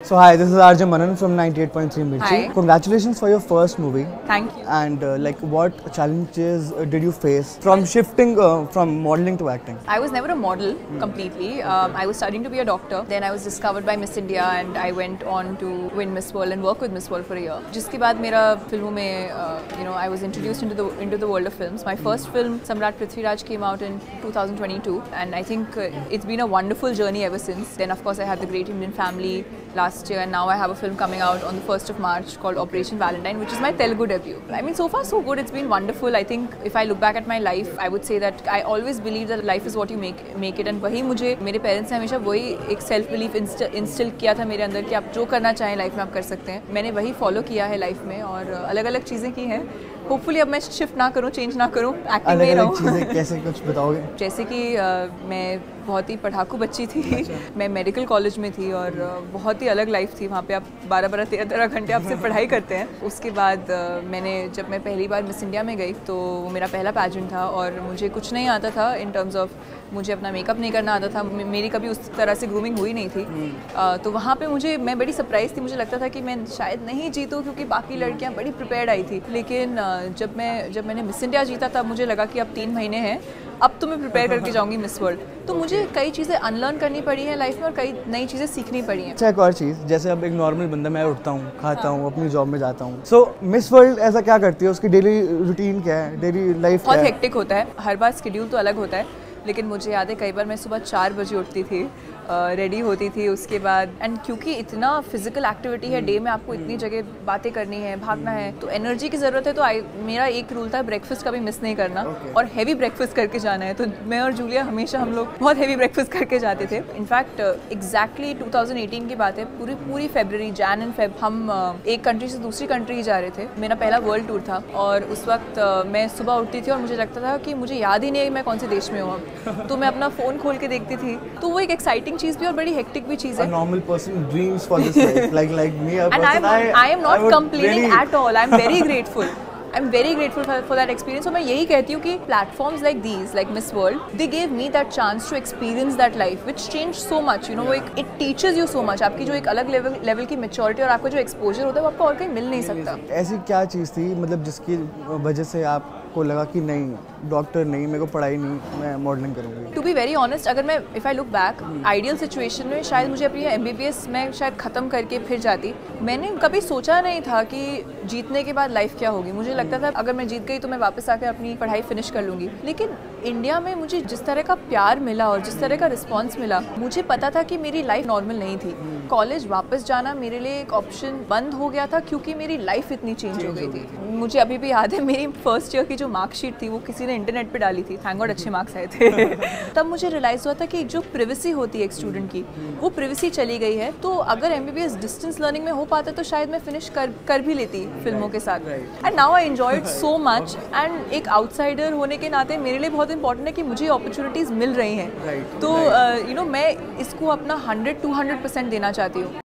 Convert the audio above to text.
So hi, this is Arjun Manan from 98.3 Mirchi. Hi. Congratulations for your first movie. Thank you. And like, what challenges did you face from shifting from modeling to acting? I was never a model completely. I was studying to be a doctor. Then I was discovered by Miss India and I went on to win Miss World and work with Miss World for a year. जिसके बाद मेरा फिल्मों में I was introduced into the world of films. My first film Samrat Prithviraj came out in 2022 and I think it's been a wonderful journey ever since. Then of course I had The Great Indian Family last year and now I have a film coming out on the 1st of March called Operation Valentine, which is my Telugu debut. I mean, so far so good. It's been wonderful. I think if I look back at my life, I would say that I always believe that life is what you make it, and वही मुझे मेरे parents ने हमेशा वही एक self belief instil किया था मेरे अंदर कि आप जो करना चाहें लाइफ में आप कर सकते हैं. मैंने वही फॉलो किया है लाइफ में और अलग अलग चीज़ें की हैं. होपफुली अब मैं शिफ्ट ना करूँ, चेंज ना करूँ, एक्टिंग में ही रहूँ. चीज़ें कैसे कुछ बताओगे? जैसे कि मैं बहुत ही पढ़ाकू बच्ची थी. मैं मेडिकल कॉलेज में थी और बहुत ही अलग लाइफ थी. वहाँ पे आप 12-12, 13-13 घंटे आपसे पढ़ाई करते हैं. उसके बाद जब मैं पहली बार मिस इंडिया में गई तो वो मेरा पहला पैजेंट था और मुझे कुछ नहीं आता था इन टर्म्स ऑफ मुझे अपना मेकअप नहीं करना आता था. मेरी कभी उस तरह से ग्रूमिंग हुई नहीं थी. तो वहाँ पे मैं बड़ी सरप्राइज थी. मुझे लगता था कि मैं शायद नहीं जीतूँ क्योंकि बाकी लड़कियाँ बड़ी प्रिपेयर्ड आई थी. लेकिन जब मैंने मिस इंडिया जीता तब मुझे लगा कि अब 3 महीने हैं, अब तो मैं प्रिपेयर करके जाऊंगी मिस वर्ल्ड. तो मुझे कई चीज़ें अनलर्न करनी पड़ी हैं लाइफ में और कई नई चीज़ें सीखनी पड़ी हैं. अच्छा, एक और चीज़, जैसे अब एक नॉर्मल बंदा, मैं उठता हूँ, खाता हूँ, अपनी जॉब में जाता हूँ. सो मिस वर्ल्ड ऐसा क्या करती है? उसकी डेली रूटीन क्या है? डेली लाइफ बहुत हेक्टिक होता है. हर बार शेड्यूल तो अलग होता है. लेकिन मुझे याद है कई बार मैं सुबह 4 बजे उठती थी, रेडी होती थी. उसके बाद एंड क्योंकि इतना फिजिकल एक्टिविटी है डे में, आपको इतनी जगह बातें करनी है, भागना है, तो एनर्जी की ज़रूरत है. तो मेरा एक रूल था ब्रेकफास्ट कभी मिस नहीं करना और हैवी ब्रेकफास्ट करके जाना है. तो मैं और जूलिया हमेशा हम लोग बहुत हैवी ब्रेकफास्ट करके जाते थे. इनफैक्ट एग्जैक्टली 2018 की बात है. पूरी फरवरी, जैन एंड फेब हम एक कंट्री से दूसरी कंट्री ही जा रहे थे. मेरा पहला वर्ल्ड टूर था और उस वक्त मैं सुबह उठती थी और मुझे लगता था कि मुझे याद ही नहीं है मैं कौन से देश में हूँ अब. तो मैं अपना फ़ोन खोल के देखती थी. तो वो एक एक्साइटिंग चीज़ भी और बड़ी हेक्टिक भी चीज़ है. A normal person dreams for this life, like me. And I am not complaining at all. I'm very grateful. I'm very grateful for that experience. So मैं यही कहती हूँ कि platforms like these, like Miss World, they gave me that chance to experience that life, which changed so much. You know, it teaches you so much. आपकी जो एक अलग level की maturity और आपका जो exposure होता है वो आपको और कहीं मिल नहीं सकता. ऐसी क्या चीज़ थी मतलब जिसकी वजह से आपको लगा कि नहीं, डॉक्टर नहीं, मेरे को पढ़ाई नहीं, मैं मॉडलिंग करूँगी? टू बी वेरी ऑनेस्ट, अगर मैं if I look back, ideal situation में शायद मुझे अपनी MBBS में शायद ख़त्म करके फिर जाती. मैंने कभी सोचा नहीं था कि जीतने के बाद लाइफ क्या होगी. मुझे लगता था अगर मैं जीत गई तो मैं वापस आकर अपनी पढ़ाई फिनिश कर लूँगी. लेकिन इंडिया में मुझे जिस तरह का प्यार मिला और जिस तरह का रिस्पॉन्स मिला, मुझे पता था कि मेरी लाइफ नॉर्मल नहीं थी. कॉलेज वापस जाना मेरे लिए एक ऑप्शन बंद हो गया था क्योंकि मेरी लाइफ इतनी चेंज हो गई थी. मुझे अभी भी याद है मेरी फर्स्ट ईयर की जो मार्कशीट थी वो किसी ने इंटरनेट पे डाली थी. थैंक गॉड अच्छे मार्क्स आए थे. तब मुझे रियलाइज हुआ था कि जो प्रिवेसी होती है एक स्टूडेंट की, वो प्रिवेसी चली गई है. तो अगर MBBS डिस्टेंस लर्निंग में हो पाता तो शायद मैं फिनिश कर भी लेती फिल्मों के साथ. And now I enjoy it so much. And एक आउटसाइडर होने के नाते मेरे लिए बहुत इंपॉर्टेंट है कि मुझे अपॉर्चुनिटीज़ मिल रही हैं. तो मैं इसको अपना 100-200% देना चाहती हूँ.